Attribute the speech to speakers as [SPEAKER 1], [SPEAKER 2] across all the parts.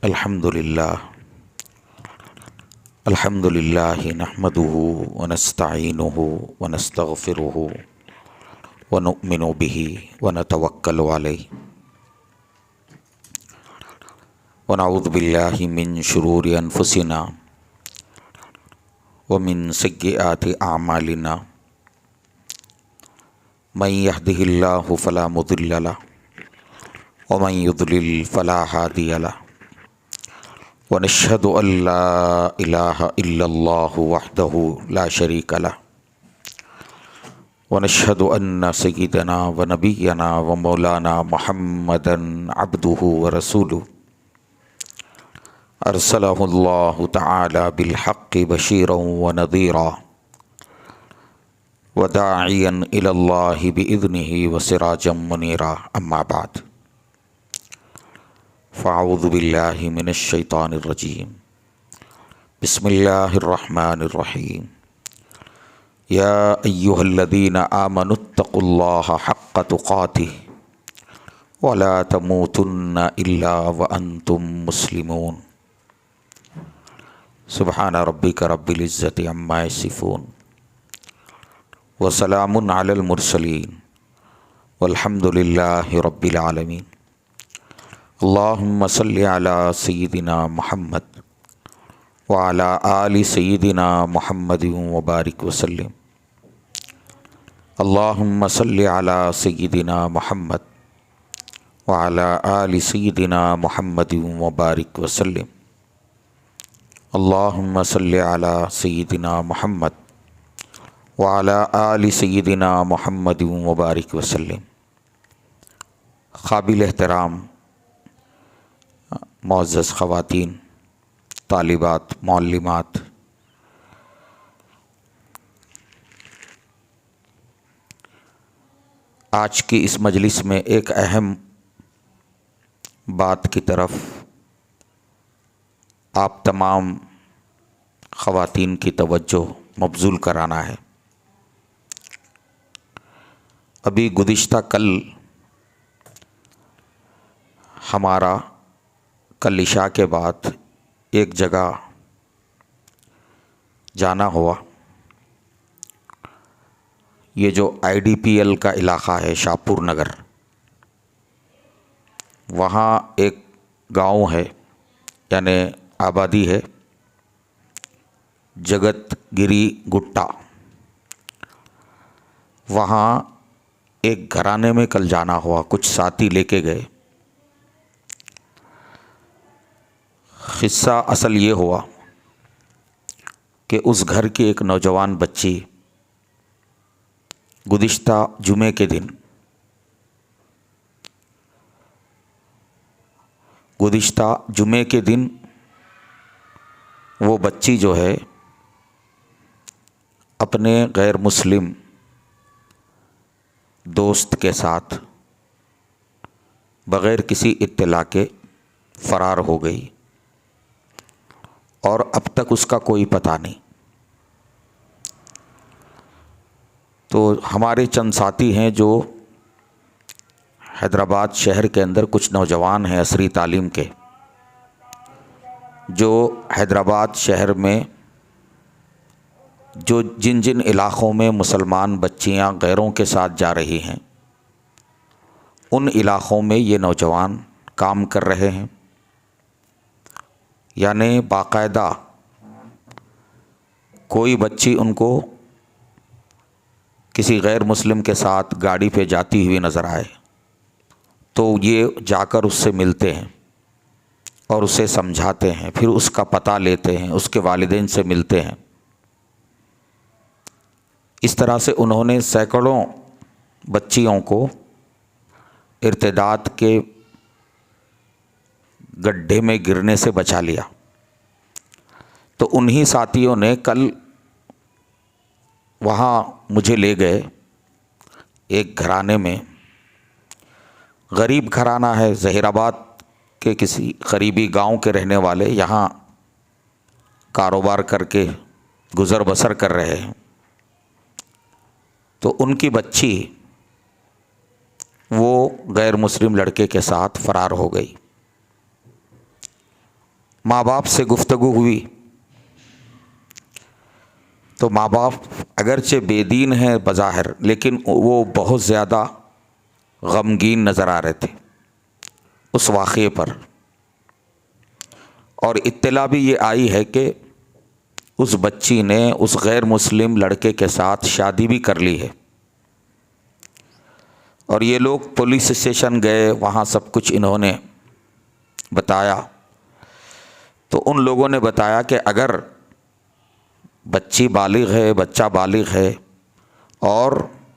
[SPEAKER 1] الحمد للہ نحمده ونستعینه ونستغفره ونؤمن به ونتوکل علیہ ونعوذ باللہ من شرور انفسنا ومن سیئات اعمالنا من يهده اللہ فلا مضل له ومن يضلل فلا هادی له ونشهد أن لا إله إلا الله وحده لا شريك له ونشهد أن سيدنا ونبينا ومولانا محمدا عبده ورسوله أرسله الله تعالى بالحق بشيرا ونذيرا وداعيا إلى الله بإذنه وسراجا منيرا أما بعد فاعوذ باللہ من الشیطان الرجیم بسم اللہ الرحمن الرحیم یا ایہا الذین آمنوا اتقوا اللہ حق تقاتہ ولا تموتن الا وانتم مسلمون سبحان ربک رب العزت عما یصفون وسلام علی المرسلین والحمد للہ رب العالمین اللہم صلی علی سیدنا محمد وعلی آل سیدنا محمد وبارک وسلم اللہم صلی علی سیدنا محمد وعلی آل سیدنا محمد وبارک وسلم اللہم صلی علی سیدنا محمد وعلی آل سیدنا محمد وبارک وسلم۔ قابل احترام معزز خواتین، طالبات، معلمات، آج کی اس مجلس میں ایک اہم بات کی طرف آپ تمام خواتین کی توجہ مبذول کرانا ہے۔ ابھی گزشتہ کل ہمارا کل عشاء کے بعد ایک جگہ جانا ہوا۔ یہ جو آئی ڈی پی ایل کا علاقہ ہے شاہپور نگر، وہاں ایک گاؤں ہے، یعنی آبادی ہے، جگت گری گٹا۔ وہاں ایک گھرانے میں کل جانا ہوا، کچھ ساتھی لے کے گئے۔ قصہ اصل یہ ہوا کہ اس گھر کی ایک نوجوان بچی گزشتہ جمعے کے دن وہ بچی جو ہے اپنے غیر مسلم دوست کے ساتھ بغیر کسی اطلاع کے فرار ہو گئی، اور اب تک اس کا کوئی پتہ نہیں۔ تو ہمارے چند ساتھی ہیں جو حیدرآباد شہر کے اندر کچھ نوجوان ہیں عصری تعلیم کے، جو حیدرآباد شہر میں جو جن علاقوں میں مسلمان بچیاں غیروں کے ساتھ جا رہی ہیں، ان علاقوں میں یہ نوجوان کام کر رہے ہیں۔ یعنی باقاعدہ کوئی بچی ان کو کسی غیر مسلم کے ساتھ گاڑی پہ جاتی ہوئی نظر آئے تو یہ جا کر اس سے ملتے ہیں اور اسے سمجھاتے ہیں، پھر اس کا پتہ لیتے ہیں، اس کے والدین سے ملتے ہیں۔ اس طرح سے انہوں نے سینکڑوں بچیوں کو ارتداد کے گڈھے میں گرنے سے بچا لیا۔ تو انہی ساتھیوں نے کل وہاں مجھے لے گئے ایک گھرانے میں، غریب گھرانہ ہے، ظہیر آباد کے کسی قریبی گاؤں کے رہنے والے، یہاں کاروبار کر کے گزر بسر کر رہے ہیں۔ تو ان کی بچی وہ غیر مسلم لڑکے کے ساتھ فرار ہو گئی۔ ماں باپ سے گفتگو ہوئی تو ماں باپ اگرچہ بے دین ہیں بظاہر، لیکن وہ بہت زیادہ غمگین نظر آ رہے تھے اس واقعے پر، اور اطلاع بھی یہ آئی ہے کہ اس بچی نے اس غیر مسلم لڑکے کے ساتھ شادی بھی کر لی ہے۔ اور یہ لوگ پولیس اسٹیشن گئے، وہاں سب کچھ انہوں نے بتایا، تو ان لوگوں نے بتایا کہ اگر بچی بالغ ہے، بچہ بالغ ہے، اور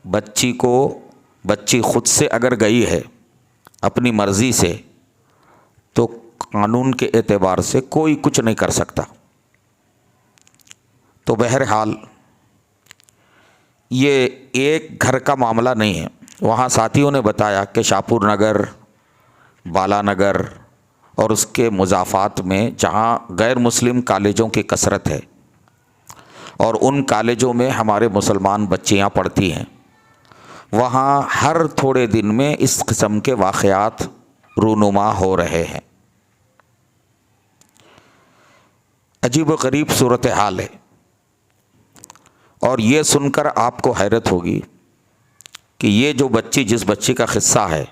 [SPEAKER 1] بچی خود سے اگر گئی ہے اپنی مرضی سے، تو قانون کے اعتبار سے کوئی کچھ نہیں کر سکتا۔ تو بہرحال یہ ایک گھر کا معاملہ نہیں ہے۔ وہاں ساتھیوں نے بتایا کہ شاپور نگر، بالا نگر اور اس کے مضافات میں جہاں غیر مسلم کالجوں کی کثرت ہے، اور ان کالجوں میں ہمارے مسلمان بچیاں پڑھتی ہیں، وہاں ہر تھوڑے دن میں اس قسم کے واقعات رونما ہو رہے ہیں۔ عجیب و غریب صورتحال ہے، اور یہ سن کر آپ کو حیرت ہوگی کہ یہ جو بچی، جس بچی کا قصہ ہے،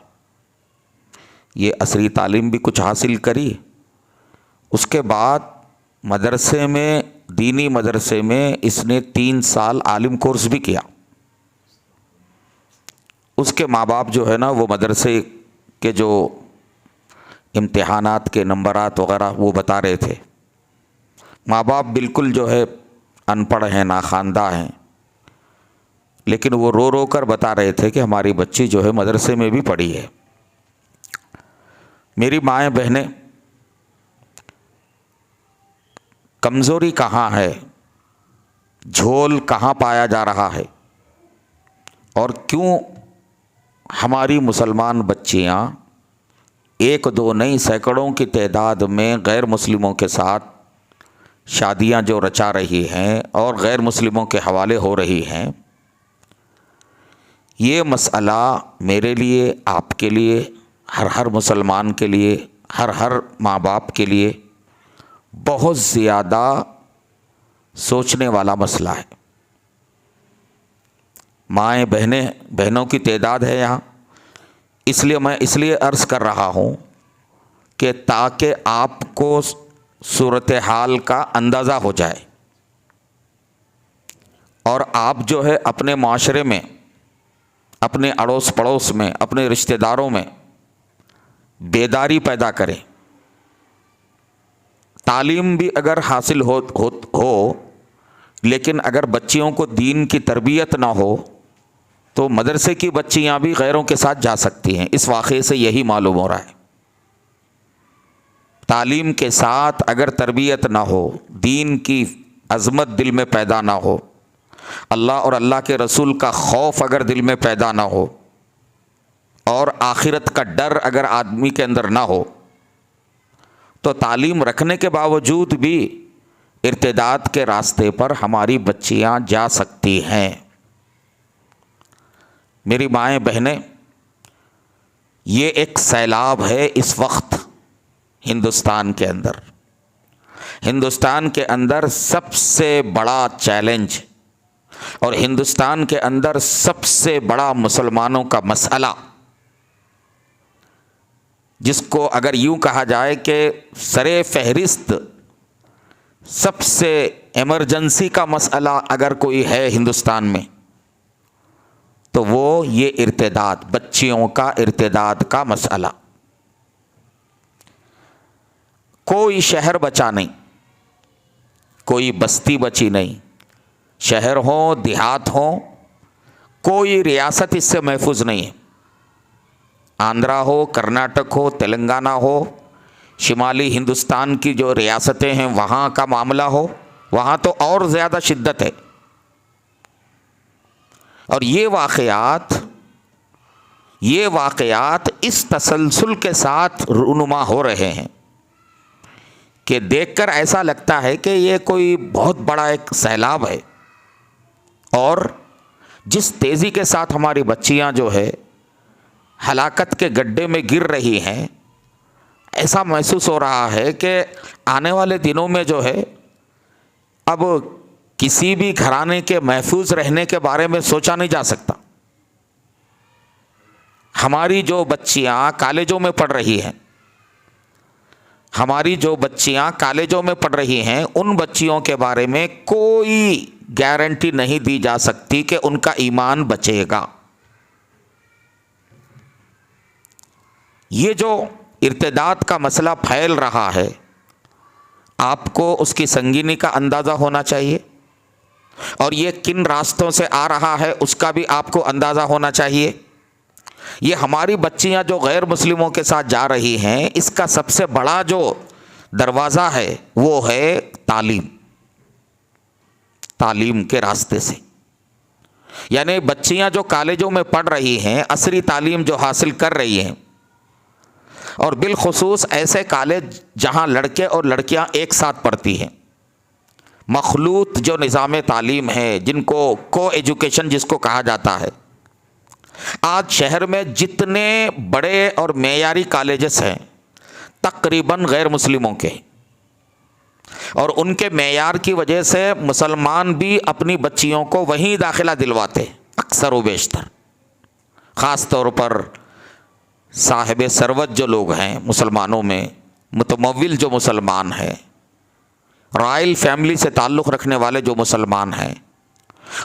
[SPEAKER 1] یہ عصری تعلیم بھی کچھ حاصل کری، اس کے بعد مدرسے میں، دینی مدرسے میں اس نے 3 سال عالم کورس بھی کیا۔ اس کے ماں باپ جو ہے نا، وہ مدرسے کے جو امتحانات کے نمبرات وغیرہ وہ بتا رہے تھے۔ ماں باپ بالکل جو ہے ان پڑھ ہیں، ناخواندہ ہیں، لیکن وہ رو رو کر بتا رہے تھے کہ ہماری بچی جو ہے مدرسے میں بھی پڑھی ہے۔ میری مائیں بہنیں، کمزوری کہاں ہے، جھول کہاں پایا جا رہا ہے، اور کیوں ہماری مسلمان بچیاں 1-2 نہیں سینکڑوں کی تعداد میں غیر مسلموں کے ساتھ شادیاں جو رچا رہی ہیں اور غیر مسلموں کے حوالے ہو رہی ہیں، یہ مسئلہ میرے لیے، آپ کے لیے، ہر مسلمان کے لیے، ہر ماں باپ کے لیے بہت زیادہ سوچنے والا مسئلہ ہے۔ مائیں بہنوں کی تعداد ہے یہاں، میں اس لیے عرض کر رہا ہوں کہ تاکہ آپ کو صورتحال کا اندازہ ہو جائے، اور آپ جو ہے اپنے معاشرے میں، اپنے اڑوس پڑوس میں، اپنے رشتہ داروں میں بیداری پیدا کریں۔ تعلیم بھی اگر حاصل ہو لیکن اگر بچیوں کو دین کی تربیت نہ ہو تو مدرسے کی بچیاں بھی غیروں کے ساتھ جا سکتی ہیں۔ اس واقعے سے یہی معلوم ہو رہا ہے۔ تعلیم کے ساتھ اگر تربیت نہ ہو، دین کی عظمت دل میں پیدا نہ ہو، اللہ اور اللہ کے رسول کا خوف اگر دل میں پیدا نہ ہو، اور آخرت کا ڈر اگر آدمی کے اندر نہ ہو، تو تعلیم رکھنے کے باوجود بھی ارتداد کے راستے پر ہماری بچیاں جا سکتی ہیں۔ میری مائیں بہنیں، یہ ایک سیلاب ہے اس وقت ہندوستان کے اندر۔ ہندوستان کے اندر سب سے بڑا چیلنج اور ہندوستان کے اندر سب سے بڑا مسلمانوں کا مسئلہ، جس کو اگر یوں کہا جائے کہ سرے فہرست سب سے ایمرجنسی کا مسئلہ اگر کوئی ہے ہندوستان میں، تو وہ یہ ارتداد، بچیوں کا ارتداد کا مسئلہ۔ کوئی شہر بچا نہیں، کوئی بستی بچی نہیں، شہر ہوں، دیہات ہوں، کوئی ریاست اس سے محفوظ نہیں ہے۔ آندھرا ہو، کرناٹک ہو، تلنگانہ ہو، شمالی ہندوستان کی جو ریاستیں ہیں وہاں کا معاملہ ہو، وہاں تو اور زیادہ شدت ہے۔ اور یہ واقعات اس تسلسل کے ساتھ رونما ہو رہے ہیں کہ دیکھ کر ایسا لگتا ہے کہ یہ کوئی بہت بڑا ایک سیلاب ہے، اور جس تیزی کے ساتھ ہماری بچیاں جو ہے ہلاکت کے گڈھے میں گر رہی ہیں، ایسا محسوس ہو رہا ہے کہ آنے والے دنوں میں جو ہے اب کسی بھی گھرانے کے محفوظ رہنے کے بارے میں سوچا نہیں جا سکتا. ہماری جو بچیاں کالجوں میں پڑھ رہی ہیں، پڑھ رہی ہیں، ان بچیوں کے بارے میں کوئی گارنٹی نہیں دی جا سکتی کہ ان کا ایمان بچے گا. یہ جو ارتداد کا مسئلہ پھیل رہا ہے، آپ کو اس کی سنگینی کا اندازہ ہونا چاہیے، اور یہ کن راستوں سے آ رہا ہے اس کا بھی آپ کو اندازہ ہونا چاہیے. یہ ہماری بچیاں جو غیر مسلموں کے ساتھ جا رہی ہیں، اس کا سب سے بڑا جو دروازہ ہے وہ ہے تعلیم کے راستے سے. یعنی بچیاں جو کالجوں میں پڑھ رہی ہیں، عصری تعلیم جو حاصل کر رہی ہیں، اور بالخصوص ایسے کالج جہاں لڑکے اور لڑکیاں ایک ساتھ پڑھتی ہیں، مخلوط جو نظام تعلیم ہے، جن کو کو ایجوکیشن جس کو کہا جاتا ہے. آج شہر میں جتنے بڑے اور معیاری کالجز ہیں تقریباً غیر مسلموں کے، اور ان کے معیار کی وجہ سے مسلمان بھی اپنی بچیوں کو وہیں داخلہ دلواتے اکثر و بیشتر. خاص طور پر صاحب ثروت جو لوگ ہیں مسلمانوں میں، متمول جو مسلمان ہیں، رائل فیملی سے تعلق رکھنے والے جو مسلمان ہیں،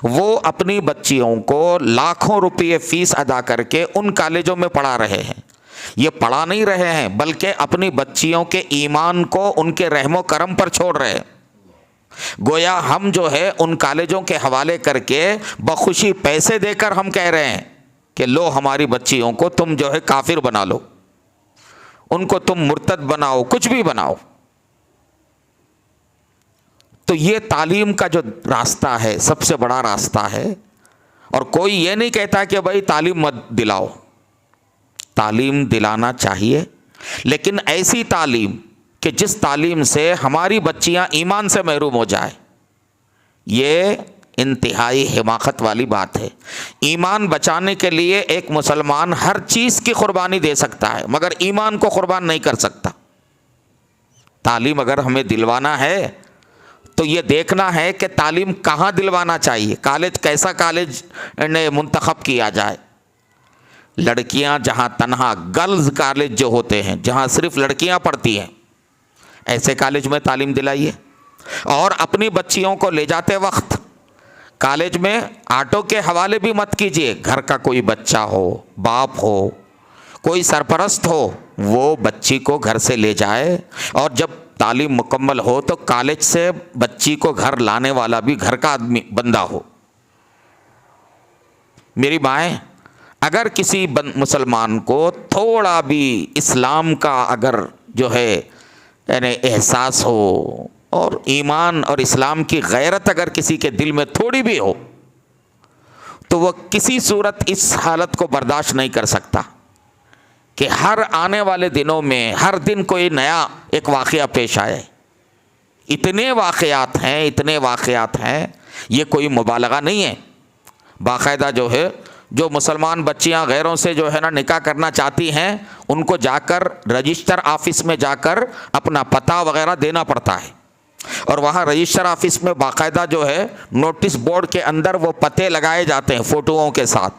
[SPEAKER 1] وہ اپنی بچیوں کو لاکھوں روپے فیس ادا کر کے ان کالجوں میں پڑھا رہے ہیں. یہ پڑھا نہیں رہے ہیں بلکہ اپنی بچیوں کے ایمان کو ان کے رحم و کرم پر چھوڑ رہے ہیں. گویا ہم جو ہے ان کالجوں کے حوالے کر کے بخوشی پیسے دے کر ہم کہہ رہے ہیں کہ لو ہماری بچیوں کو تم جو ہے کافر بنا لو، ان کو تم مرتد بناؤ، کچھ بھی بناؤ. تو یہ تعلیم کا جو راستہ ہے سب سے بڑا راستہ ہے. اور کوئی یہ نہیں کہتا کہ بھائی تعلیم مت دلاؤ، تعلیم دلانا چاہیے، لیکن ایسی تعلیم کہ جس تعلیم سے ہماری بچیاں ایمان سے محروم ہو جائے. یہ انتہائی حماقت والی بات ہے. ایمان بچانے کے لیے ایک مسلمان ہر چیز کی قربانی دے سکتا ہے مگر ایمان کو قربان نہیں کر سکتا. تعلیم اگر ہمیں دلوانا ہے تو یہ دیکھنا ہے کہ تعلیم کہاں دلوانا چاہیے، کالج کیسا کالج نے منتخب کیا جائے. لڑکیاں جہاں تنہا گرلز کالج جو ہوتے ہیں جہاں صرف لڑکیاں پڑھتی ہیں، ایسے کالج میں تعلیم دلائیے. اور اپنی بچیوں کو لے جاتے وقت کالج میں آٹو کے حوالے بھی مت کیجیے. گھر کا کوئی بچہ ہو، باپ ہو، کوئی سرپرست ہو، وہ بچی کو گھر سے لے جائے، اور جب تعلیم مکمل ہو تو کالج سے بچی کو گھر لانے والا بھی گھر کا آدمی بندہ ہو. میری مائیں، اگر کسی مسلمان کو تھوڑا بھی اسلام کا اگر جو ہے یعنی احساس ہو اور ایمان اور اسلام کی غیرت اگر کسی کے دل میں تھوڑی بھی ہو، تو وہ کسی صورت اس حالت کو برداشت نہیں کر سکتا کہ ہر آنے والے دنوں میں ہر دن کوئی نیا ایک واقعہ پیش آئے. اتنے واقعات ہیں، یہ کوئی مبالغہ نہیں ہے. باقاعدہ جو ہے جو مسلمان بچیاں غیروں سے جو ہے نا نکاح کرنا چاہتی ہیں، ان کو جا کر رجسٹر آفس میں جا کر اپنا پتہ وغیرہ دینا پڑتا ہے، اور وہاں رجسٹر آفس میں باقاعدہ جو ہے نوٹس بورڈ کے اندر وہ پتے لگائے جاتے ہیں فوٹوؤں کے ساتھ،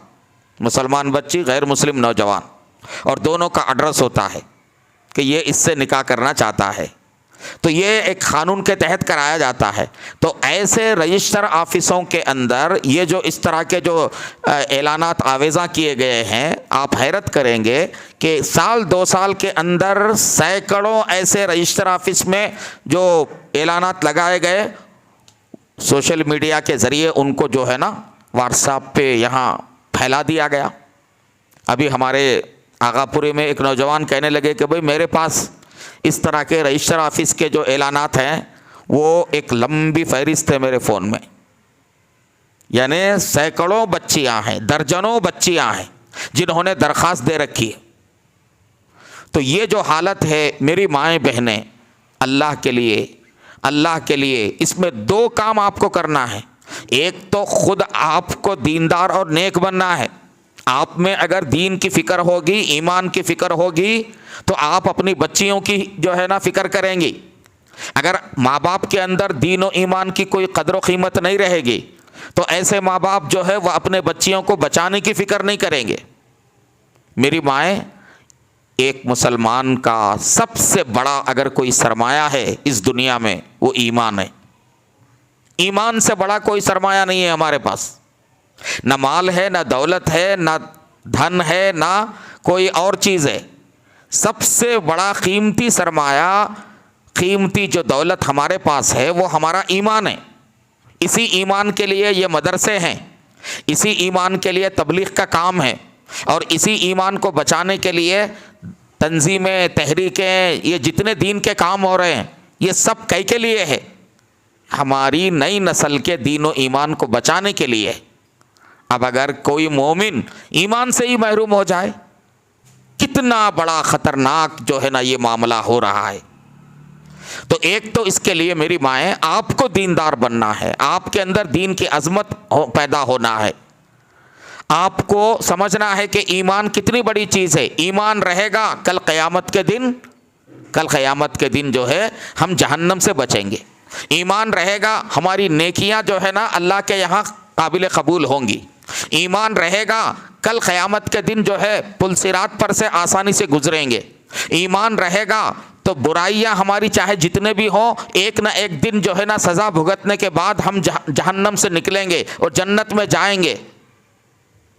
[SPEAKER 1] مسلمان بچی غیر مسلم نوجوان، اور دونوں کا ایڈریس ہوتا ہے کہ یہ اس سے نکاح کرنا چاہتا ہے. تو یہ ایک قانون کے تحت کرایا جاتا ہے. تو ایسے رجسٹر آفسوں کے اندر یہ جو اس طرح کے جو اعلانات آویزاں کیے گئے ہیں، آپ حیرت کریں گے کہ سال 2 سال کے اندر سینکڑوں ایسے رجسٹر آفس میں جو اعلانات لگائے گئے، سوشل میڈیا کے ذریعے ان کو جو ہے نا واٹس ایپ پہ یہاں پھیلا دیا گیا. ابھی ہمارے آغا پورے میں ایک نوجوان کہنے لگے کہ بھئی میرے پاس اس طرح کے رجسٹر آفس کے جو اعلانات ہیں وہ ایک لمبی فہرست ہے میرے فون میں، یعنی سینکڑوں بچیاں ہیں، درجنوں بچیاں ہیں جنہوں نے درخواست دے رکھی ہے. تو یہ جو حالت ہے میری مائیں بہنیں، اللہ کے لیے اس میں 2 کام آپ کو کرنا ہے. ایک تو خود آپ کو دیندار اور نیک بننا ہے، آپ میں اگر دین کی فکر ہوگی، ایمان کی فکر ہوگی، تو آپ اپنی بچیوں کی جو ہے نا فکر کریں گی۔ اگر ماں باپ کے اندر دین و ایمان کی کوئی قدر و قیمت نہیں رہے گی تو ایسے ماں باپ جو ہے وہ اپنے بچیوں کو بچانے کی فکر نہیں کریں گے۔ میری مائیں، ایک مسلمان کا سب سے بڑا اگر کوئی سرمایہ ہے اس دنیا میں وہ ایمان ہے۔ ایمان سے بڑا کوئی سرمایہ نہیں ہے ہمارے پاس، نہ مال ہے، نہ دولت ہے، نہ دھن ہے، نہ کوئی اور چیز ہے۔ سب سے بڑا قیمتی سرمایہ، قیمتی جو دولت ہمارے پاس ہے وہ ہمارا ایمان ہے۔ اسی ایمان کے لیے یہ مدرسے ہیں، اسی ایمان کے لیے تبلیغ کا کام ہے، اور اسی ایمان کو بچانے کے لیے تنظیمیں، تحریکیں، یہ جتنے دین کے کام ہو رہے ہیں یہ سب کئی کے لیے ہے؟ ہماری نئی نسل کے دین و ایمان کو بچانے کے لیے۔ اب اگر کوئی مومن ایمان سے ہی محروم ہو جائے، کتنا بڑا خطرناک جو ہے نا یہ معاملہ ہو رہا ہے۔ تو ایک تو اس کے لیے میری مائیں آپ کو دیندار بننا ہے، آپ کے اندر دین کی عظمت پیدا ہونا ہے، آپ کو سمجھنا ہے کہ ایمان کتنی بڑی چیز ہے۔ ایمان رہے گا کل قیامت کے دن جو ہے ہم جہنم سے بچیں گے۔ ایمان رہے گا ہماری نیکیاں جو ہے نا اللہ کے یہاں قابل قبول ہوں گی۔ ایمان رہے گا کل قیامت کے دن جو ہے پل صراط پر سے آسانی سے گزریں گے۔ ایمان رہے گا تو برائیاں ہماری چاہے جتنے بھی ہوں ایک نہ ایک دن جو ہے نا سزا بھگتنے کے بعد ہم جہنم سے نکلیں گے اور جنت میں جائیں گے۔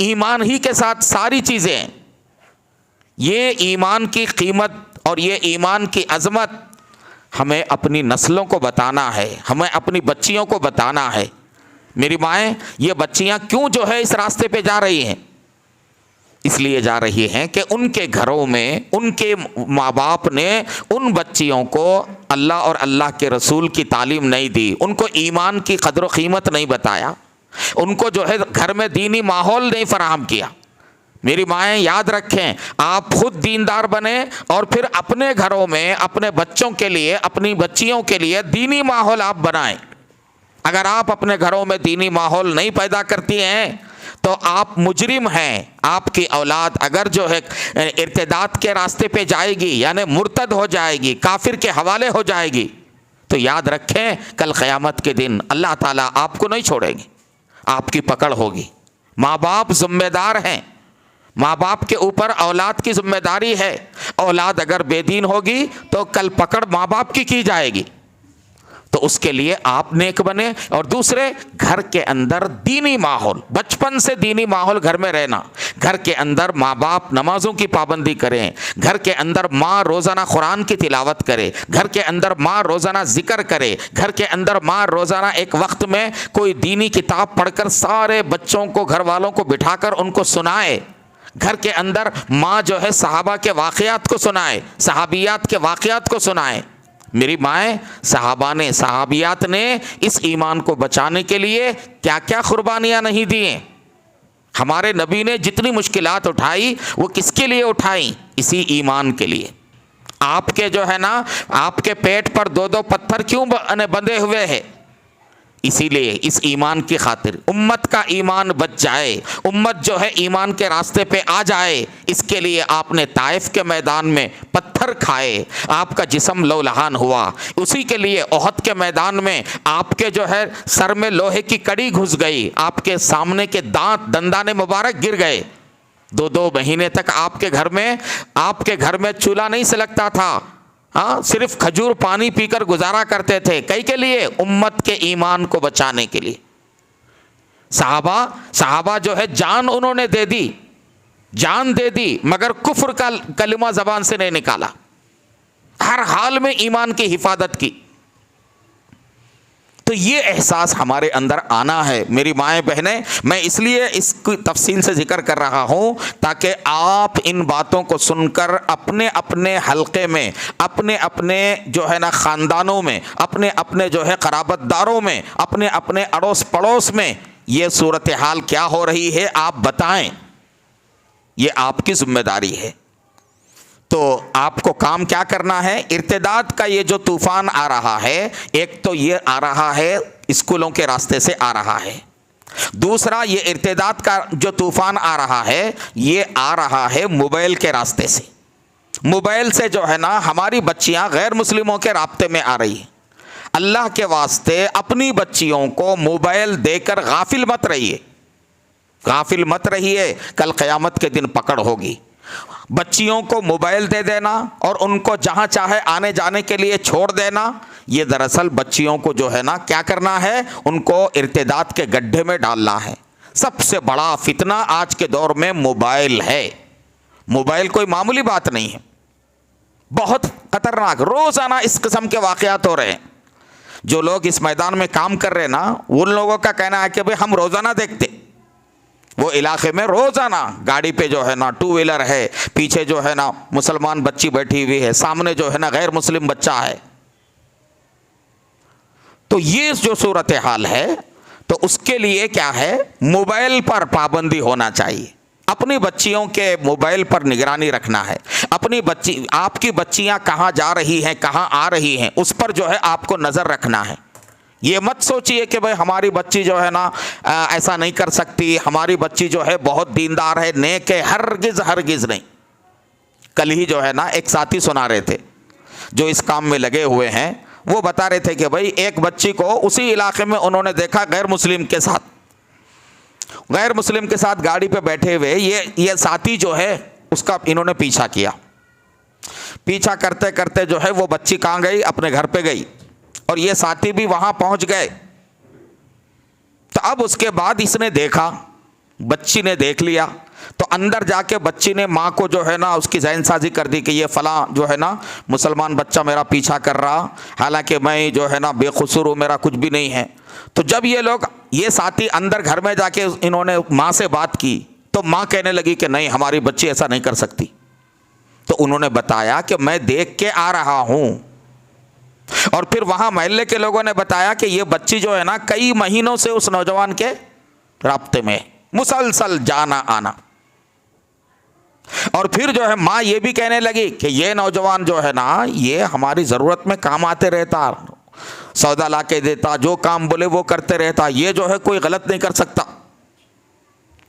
[SPEAKER 1] ایمان ہی کے ساتھ ساری چیزیں ہیں۔ یہ ایمان کی قیمت اور یہ ایمان کی عظمت ہمیں اپنی نسلوں کو بتانا ہے، ہمیں اپنی بچیوں کو بتانا ہے۔ میری مائیں، یہ بچیاں کیوں جو ہے اس راستے پہ جا رہی ہیں؟ اس لیے جا رہی ہیں کہ ان کے گھروں میں ان کے ماں باپ نے ان بچیوں کو اللہ اور اللہ کے رسول کی تعلیم نہیں دی، ان کو ایمان کی قدر و قیمت نہیں بتایا، ان کو جو ہے گھر میں دینی ماحول نہیں فراہم کیا۔ میری مائیں یاد رکھیں، آپ خود دیندار بنیں اور پھر اپنے گھروں میں اپنے بچوں کے لیے، اپنی بچیوں کے لیے دینی ماحول آپ بنائیں۔ اگر آپ اپنے گھروں میں دینی ماحول نہیں پیدا کرتی ہیں تو آپ مجرم ہیں۔ آپ کی اولاد اگر جو ہے ارتداد کے راستے پہ جائے گی، یعنی مرتد ہو جائے گی، کافر کے حوالے ہو جائے گی، تو یاد رکھیں کل قیامت کے دن اللہ تعالیٰ آپ کو نہیں چھوڑیں گے، آپ کی پکڑ ہوگی۔ ماں باپ ذمہ دار ہیں، ماں باپ کے اوپر اولاد کی ذمہ داری ہے۔ اولاد اگر بے دین ہوگی تو کل پکڑ ماں باپ کی جائے گی۔ تو اس کے لیے آپ نیک بنے، اور دوسرے گھر کے اندر دینی ماحول، بچپن سے دینی ماحول گھر میں رہنا، گھر کے اندر ماں باپ نمازوں کی پابندی کریں، گھر کے اندر ماں روزانہ قرآن کی تلاوت کرے، گھر کے اندر ماں روزانہ ذکر کرے، گھر کے اندر ماں روزانہ ایک وقت میں کوئی دینی کتاب پڑھ کر سارے بچوں کو، گھر والوں کو بٹھا کر ان کو سنائے۔ گھر کے اندر ماں جو ہے صحابہ کے واقعات کو سنائے، صحابیات کے واقعات کو سنائے۔ میری مائیں، صحابہ نے، صحابیات نے اس ایمان کو بچانے کے لیے کیا کیا قربانیاں نہیں دی ہیں۔ ہمارے نبی نے جتنی مشکلات اٹھائی وہ کس کے لیے اٹھائیں؟ اسی ایمان کے لیے۔ آپ کے جو ہے نا، آپ کے پیٹ پر دو دو پتھر کیوں بندھے ہوئے ہیں؟ اسی لیے، اس ایمان کی خاطر، امت کا ایمان بچ جائے، امت جو ہے ایمان کے راستے پہ آ جائے، اس کے لیے آپ نے طائف کے میدان میں پتھر کھائے، آپ کا جسم لہولہان ہوا۔ اسی کے لیے احد کے میدان میں آپ کے جو ہے سر میں لوہے کی کڑی گھس گئی، آپ کے سامنے کے دندان مبارک گر گئے۔ 2 مہینے تک آپ کے گھر میں چولہا نہیں سلگتا تھا، صرف کھجور پانی پی کر گزارا کرتے تھے۔ کئی کے لیے؟ امت کے ایمان کو بچانے کے لیے۔ صحابہ جو ہے جان انہوں نے دے دی، مگر کفر کا کلمہ زبان سے نہیں نکالا، ہر حال میں ایمان کی حفاظت کی۔ تو یہ احساس ہمارے اندر آنا ہے میری مائیں بہنیں۔ میں اس لیے اس کی تفصیل سے ذکر کر رہا ہوں تاکہ آپ ان باتوں کو سن کر اپنے اپنے حلقے میں، اپنے اپنے جو ہے نا خاندانوں میں، اپنے اپنے جو ہے قرابت داروں میں، اپنے اپنے اڑوس پڑوس میں یہ صورتحال کیا ہو رہی ہے آپ بتائیں۔ یہ آپ کی ذمہ داری ہے۔ تو آپ کو کام کیا کرنا ہے؟ ارتداد کا یہ جو طوفان آ رہا ہے، ایک تو یہ آ رہا ہے اسکولوں کے راستے سے آ رہا ہے، دوسرا یہ ارتداد کا جو طوفان آ رہا ہے یہ آ رہا ہے موبائل کے راستے سے. موبائل سے جو ہے نا ہماری بچیاں غیر مسلموں کے رابطے میں آ رہی ہیں. اللہ کے واسطے اپنی بچیوں کو موبائل دے کر غافل مت رہیے, غافل مت رہیے, کل قیامت کے دن پکڑ ہوگی. بچیوں کو موبائل دے دینا اور ان کو جہاں چاہے آنے جانے کے لیے چھوڑ دینا, یہ دراصل بچیوں کو جو ہے نا کیا کرنا ہے, ان کو ارتداد کے گڈھے میں ڈالنا ہے. سب سے بڑا فتنہ آج کے دور میں موبائل ہے. موبائل کوئی معمولی بات نہیں ہے, بہت خطرناک. روزانہ اس قسم کے واقعات ہو رہے ہیں. جو لوگ اس میدان میں کام کر رہے ہیں نا, ان لوگوں کا کہنا ہے کہ بھئی ہم روزانہ دیکھتے, وہ علاقے میں روزانہ گاڑی پہ جو ہے نا ٹو ویلر ہے, پیچھے جو ہے نا مسلمان بچی بیٹھی ہوئی ہے, سامنے جو ہے نا غیر مسلم بچہ ہے. تو یہ جو صورتحال ہے تو اس کے لیے کیا ہے, موبائل پر پابندی ہونا چاہیے. اپنی بچیوں کے موبائل پر نگرانی رکھنا ہے. اپنی بچی, آپ کی بچیاں کہاں جا رہی ہیں, کہاں آ رہی ہیں, اس پر جو ہے آپ کو نظر رکھنا ہے. یہ مت سوچئے کہ بھئی ہماری بچی جو ہے نا ایسا نہیں کر سکتی, ہماری بچی جو ہے بہت دیندار ہے, نیک ہے. ہرگز ہرگز نہیں. کل ہی جو ہے نا ایک ساتھی سنا رہے تھے جو اس کام میں لگے ہوئے ہیں, وہ بتا رہے تھے کہ بھئی ایک بچی کو اسی علاقے میں انہوں نے دیکھا غیر مسلم کے ساتھ گاڑی پہ بیٹھے ہوئے. یہ ساتھی جو ہے اس کا انہوں نے پیچھا کیا. پیچھا کرتے کرتے جو ہے وہ بچی کہاں گئی, اپنے گھر پہ گئی, اور یہ ساتھی بھی وہاں پہنچ گئے. تو اب اس کے بعد اس نے دیکھا, بچی نے دیکھ لیا, تو اندر جا کے بچی نے ماں کو جو ہے نا اس کی ذہن سازی کر دی کہ یہ فلاں جو ہے نا مسلمان بچہ میرا پیچھا کر رہا, حالانکہ میں جو ہے نا بے قصور ہوں, میرا کچھ بھی نہیں ہے. تو جب یہ ساتھی اندر گھر میں جا کے انہوں نے ماں سے بات کی, تو ماں کہنے لگی کہ نہیں, ہماری بچی ایسا نہیں کر سکتی. تو انہوں نے بتایا کہ میں دیکھ کے آ رہا ہوں. اور پھر وہاں محلے کے لوگوں نے بتایا کہ یہ بچی جو ہے نا کئی مہینوں سے اس نوجوان کے رابطے میں, مسلسل جانا آنا. اور پھر جو ہے ماں یہ بھی کہنے لگی کہ یہ نوجوان جو ہے نا یہ ہماری ضرورت میں کام آتے رہتا, سودا لا کے دیتا, جو کام بولے وہ کرتے رہتا, یہ جو ہے کوئی غلط نہیں کر سکتا.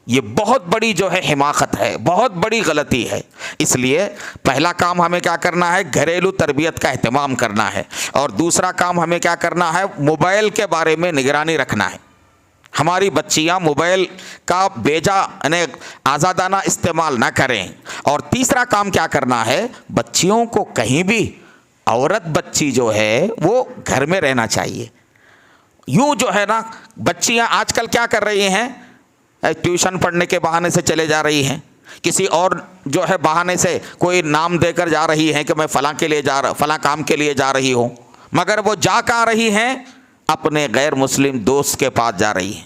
[SPEAKER 1] یہ بہت بڑی جو ہے حماقت ہے, بہت بڑی غلطی ہے. اس لیے پہلا کام ہمیں کیا کرنا ہے, گھریلو تربیت کا اہتمام کرنا ہے. اور دوسرا کام ہمیں کیا کرنا ہے, موبائل کے بارے میں نگرانی رکھنا ہے. ہماری بچیاں موبائل کا بیجا یعنی آزادانہ استعمال نہ کریں. اور تیسرا کام کیا کرنا ہے, بچیوں کو کہیں بھی, عورت بچی جو ہے وہ گھر میں رہنا چاہیے. یوں جو ہے نا بچیاں آج کل کیا کر رہی ہیں, ٹیوشن پڑھنے کے بہانے سے چلے جا رہی ہیں, کسی اور جو ہے بہانے سے کوئی نام دے کر جا رہی ہیں کہ میں فلاں کے لیے فلاں کام کے لیے جا رہی ہوں, مگر وہ جا کہاں رہی ہیں, اپنے غیر مسلم دوست کے پاس جا رہی ہیں.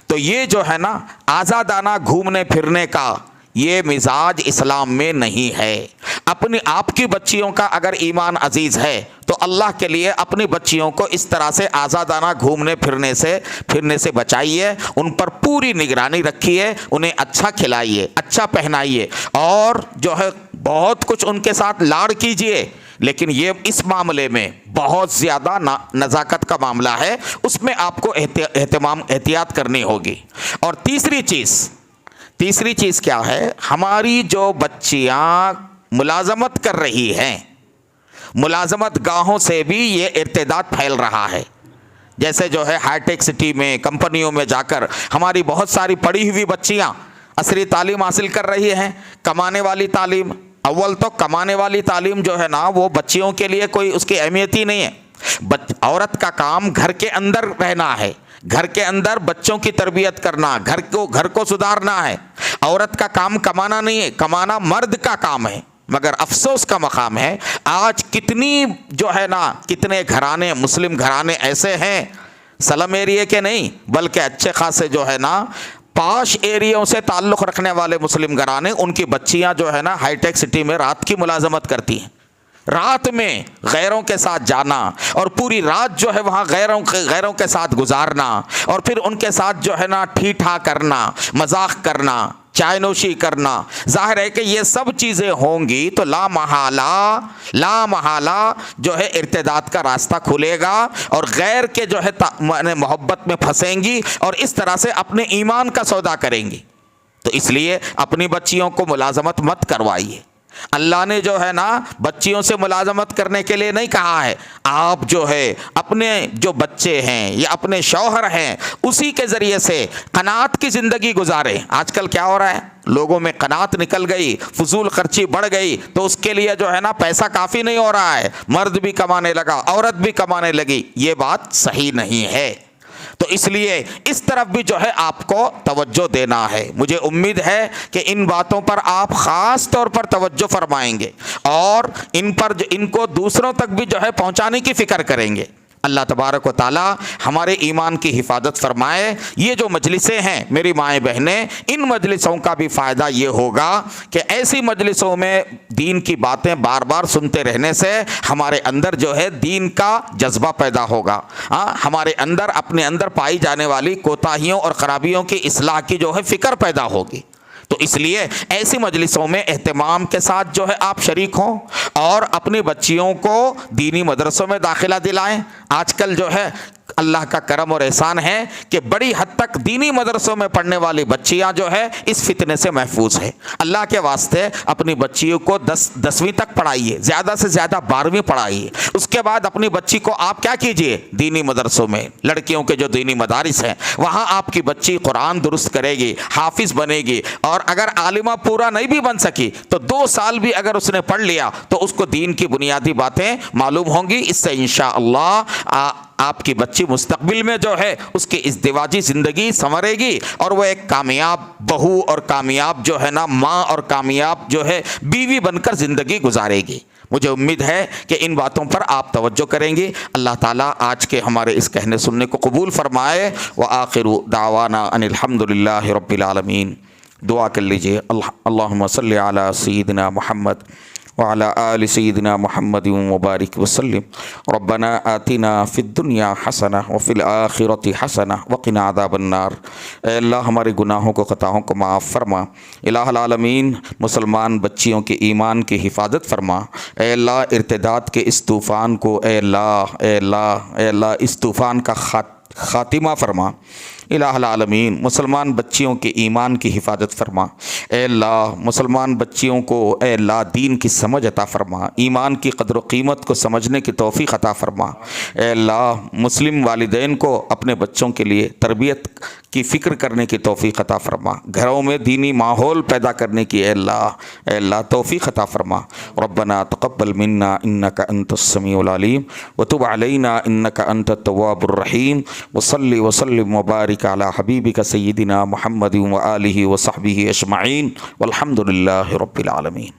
[SPEAKER 1] تو یہ جو ہے نا آزادانہ گھومنے پھرنے کا یہ مزاج اسلام میں نہیں ہے. اپنی آپ کی بچیوں کا اگر ایمان عزیز ہے تو اللہ کے لیے اپنی بچیوں کو اس طرح سے آزادانہ گھومنے پھرنے سے بچائیے, ان پر پوری نگرانی رکھیے, انہیں اچھا کھلائیے, اچھا پہنائیے, اور جو ہے بہت کچھ ان کے ساتھ لاڑ کیجیے. لیکن یہ اس معاملے میں بہت زیادہ نزاکت کا معاملہ ہے, اس میں آپ کو احتیاط کرنی ہوگی. اور تیسری چیز کیا ہے, ہماری جو بچیاں ملازمت کر رہی ہیں, ملازمت گاہوں سے بھی یہ ارتداد پھیل رہا ہے. جیسے جو ہے ہائی ٹیک سٹی میں, کمپنیوں میں جا کر ہماری بہت ساری پڑھی ہوئی بچیاں عصری تعلیم حاصل کر رہی ہیں, کمانے والی تعلیم. اول تو کمانے والی تعلیم جو ہے نا وہ بچیوں کے لیے کوئی اس کی اہمیت ہی نہیں ہے. عورت کا کام گھر کے اندر رہنا ہے, گھر کے اندر بچوں کی تربیت کرنا, گھر کو سدھارنا ہے. عورت کا کام کمانا نہیں ہے, کمانا مرد کا کام ہے. مگر افسوس کا مقام ہے آج کتنی جو ہے نا کتنے گھرانے, مسلم گھرانے ایسے ہیں, سلم ایریے کے نہیں بلکہ اچھے خاصے جو ہے نا پاش ایریوں سے تعلق رکھنے والے مسلم گھرانے, ان کی بچیاں جو ہے نا ہائی ٹیک سٹی میں رات کی ملازمت کرتی ہیں. رات میں غیروں کے ساتھ جانا اور پوری رات جو ہے وہاں غیروں کے ساتھ گزارنا, اور پھر ان کے ساتھ جو ہے نا ٹھیٹھا کرنا, مذاق کرنا. چائے نوشی کرنا، ظاہر ہے کہ یہ سب چیزیں ہوں گی تو لا محالہ جو ہے ارتداد کا راستہ کھلے گا، اور غیر کے جو ہے محبت میں پھنسیں گی اور اس طرح سے اپنے ایمان کا سودا کریں گی۔ تو اس لیے اپنی بچیوں کو ملازمت مت کروائیے۔ اللہ نے جو ہے نا بچیوں سے ملازمت کرنے کے لیے نہیں کہا ہے، آپ جو ہے اپنے جو بچے ہیں یا اپنے شوہر ہیں اسی کے ذریعے سے قناعت کی زندگی گزاریں۔ آج کل کیا ہو رہا ہے، لوگوں میں قناعت نکل گئی، فضول خرچی بڑھ گئی، تو اس کے لیے جو ہے نا پیسہ کافی نہیں ہو رہا ہے، مرد بھی کمانے لگا، عورت بھی کمانے لگی، یہ بات صحیح نہیں ہے۔ تو اس لیے اس طرف بھی جو ہے آپ کو توجہ دینا ہے۔ مجھے امید ہے کہ ان باتوں پر آپ خاص طور پر توجہ فرمائیں گے اور ان کو دوسروں تک بھی جو ہے پہنچانے کی فکر کریں گے۔ اللہ تبارک و تعالی ہمارے ایمان کی حفاظت فرمائے۔ یہ جو مجلسیں ہیں میری مائیں بہنیں، ان مجلسوں کا بھی فائدہ یہ ہوگا کہ ایسی مجلسوں میں دین کی باتیں بار بار سنتے رہنے سے ہمارے اندر جو ہے دین کا جذبہ پیدا ہوگا، ہمارے اندر اپنے اندر پائی جانے والی کوتاہیوں اور خرابیوں کی اصلاح کی جو ہے فکر پیدا ہوگی۔ تو اس لیے ایسی مجلسوں میں اہتمام کے ساتھ جو ہے آپ شریک ہوں اور اپنی بچیوں کو دینی مدرسوں میں داخلہ دلائیں۔ آج کل جو ہے اللہ کا کرم اور احسان ہے کہ بڑی حد تک دینی مدرسوں میں پڑھنے والی بچیاں جو ہے اس فتنے سے محفوظ ہیں۔ اللہ کے واسطے اپنی بچیوں کو 10ویں تک پڑھائیے، زیادہ سے زیادہ 12ویں پڑھائیے، اس کے بعد اپنی بچی کو آپ کیا کیجئے، دینی مدرسوں میں، لڑکیوں کے جو دینی مدارس ہیں وہاں آپ کی بچی قرآن درست کرے گی، حافظ بنے گی، اور اگر عالمہ پورا نہیں بھی بن سکی تو 2 سال بھی اگر اس نے پڑھ لیا تو اس کو دین کی بنیادی باتیں معلوم ہوں گی۔ اس سے انشاءاللہ آپ کی بچی مستقبل میں جو ہے اس کی ازدواجی زندگی سنورے گی اور وہ ایک کامیاب بہو اور کامیاب جو ہے نا ماں اور کامیاب جو ہے بیوی بن کر زندگی گزارے گی۔ مجھے امید ہے کہ ان باتوں پر آپ توجہ کریں گے۔ اللہ تعالیٰ آج کے ہمارے اس کہنے سننے کو قبول فرمائے۔ وآخر دعوانا ان الحمدللہ رب العالمین۔ دعا کر لیجئے، اللہم صلی علی سیدنا محمد وعلی آل سیدنا محمد وبارک وسلم۔ ربنا آتنا فی الدنیا حسنہ وفی الآخرۃ حسنہ وقنا عذاب النار۔ اے اللہ ہمارے گناہوں کو خطاؤں کو معاف فرما۔ الہ العالمین مسلمان بچیوں کے ایمان کی حفاظت فرما۔ اے اللہ ارتداد کے اس طوفان کو اے اللہ اس طوفان کا خاتمہ فرما۔ الہ العالمین مسلمان بچیوں کے ایمان کی حفاظت فرما۔ اے اللہ مسلمان بچیوں کو اے اللہ دین کی سمجھ عطا فرما، ایمان کی قدر و قیمت کو سمجھنے کی توفیق عطا فرما۔ اے اللہ مسلم والدین کو اپنے بچوں کے لیے تربیت کی فکر کرنے کی توفیق عطا فرما، گھروں میں دینی ماحول پیدا کرنے کی اے اللہ توفیق عطا فرما۔ ربنا تقبل منا انک انت السمیع العلیم وتب علینا انک انت التواب الرحیم۔ وصلی وسلم وبارک علی حبیبک سیدنا محمد وآلہ وصحبہ اجمعین والحمد للہ رب العالمین۔